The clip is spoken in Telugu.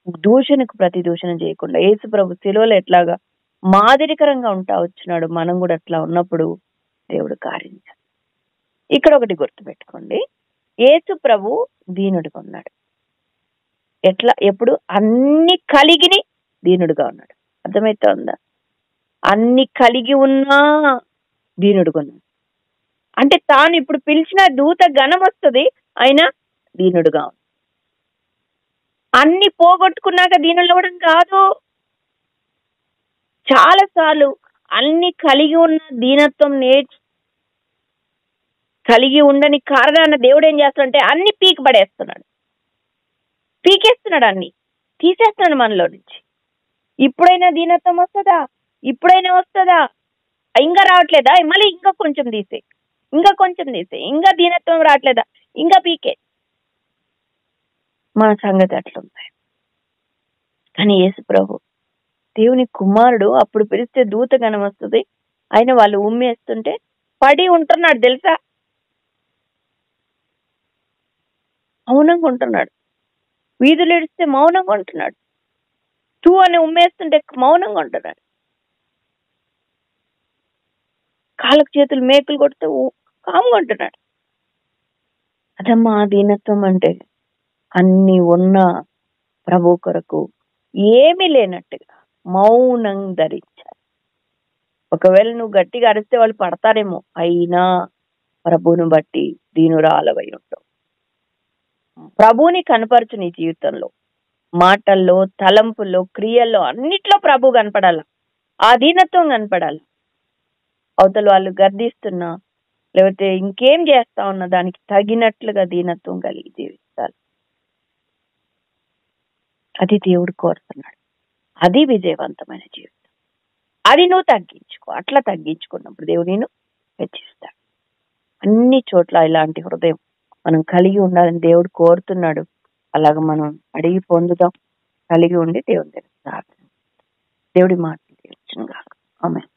దూషణకు ప్రతి దూషణ చేయకుండా యేసు ప్రభు శిలువలో ఎట్లాగా మాదిరికరంగా ఉంటా వచ్చినాడు, మనం కూడా అట్లా ఉన్నప్పుడు దేవుడు కార్యం చేస్తాడు. ఇక్కడ ఒకటి గుర్తుపెట్టుకోండి, యేసు ప్రభు దీనుడిగా ఉన్నాడు. ఎట్లా? ఎప్పుడు? అన్ని కలిగిని దీనుడుగా ఉన్నాడు. అర్థమైతే ఉందా? అన్ని కలిగి ఉన్నా దీనుడుగా ఉన్నాడు. అంటే తాను ఇప్పుడు పిలిచిన దూత ఘనం వస్తుంది, అయినా దీనుడుగా ఉన్నాడు. అన్ని పోగొట్టుకున్నాక దీనులు అవ్వడం కాదు. చాలా సార్లు అన్ని కలిగి ఉన్న దీనత్వం కలిగి ఉండని కారణాన్ని దేవుడు ఏం చేస్తాడంటే అన్ని పీకేస్తున్నాడు, అన్ని తీసేస్తున్నాడు మనలో నుంచి. ఇప్పుడైనా దీనత్వం వస్తుందా? ఇప్పుడైనా వస్తుందా? ఇంకా రావట్లేదా? మళ్ళీ ఇంకా కొంచెం తీసే, ఇంకా దీనత్వం రావట్లేదా? ఇంకా పీకే. మన సంగతి అట్లుంది. కానీ యేసు ప్రభు దేవుని కుమారుడు, అప్పుడు పిలిస్తే దూత గణం వస్తుంది, అయినా వాళ్ళు ఉమ్మేస్తుంటే పడి ఉంటున్నాడు తెలుసా? మౌనంగా ఉంటున్నాడు. వీధులు ఏడిస్తే మౌనంగా ఉంటున్నాడు. తూ అని ఉమ్మేస్తుంటే మౌనంగా ఉంటున్నాడు. కాళ్ళకు చేతులు మేకులు కొడితే కాముగా ఉంటున్నాడు. అదమ్మా దీనత్వం అంటే. అన్ని ఉన్న ప్రభు కొరకు ఏమీ లేనట్టుగా మౌనం ధరించాలి. ఒకవేళ నువ్వు గట్టిగా అరిస్తే వాళ్ళు పడతారేమో, అయినా ప్రభువును బట్టి దీనురాలవై ఉంటావు. ప్రభువుని కనపరచు నీ జీవితంలో, మాటల్లో, తలంపుల్లో, క్రియల్లో, అన్నిట్లో ప్రభు కనపడాల. ఆ దీనత్వం కనపడాలి. అవతల వాళ్ళు గర్దిస్తున్నా లేకపోతే ఇంకేం చేస్తా ఉన్నా దానికి తగినట్లుగా దీనత్వం కలిగి జీవించాలి. అది దేవుడు కోరుతున్నాడు. అది విజయవంతమైన జీవితం. అది నువ్వు తగ్గించుకో. అట్లా తగ్గించుకున్నప్పుడు దేవుడు నేను హెచ్చిస్తాడు. అన్ని చోట్ల ఇలాంటి హృదయం మనం కలిగి ఉండాలని దేవుడు కోరుతున్నాడు. అలాగ మనం అడిగి పొందుదాం. కలిగి ఉండి దేవుని దగ్గర ప్రార్థన. దేవుడి మాటలు తీర్చును గాక. ఆమేన్.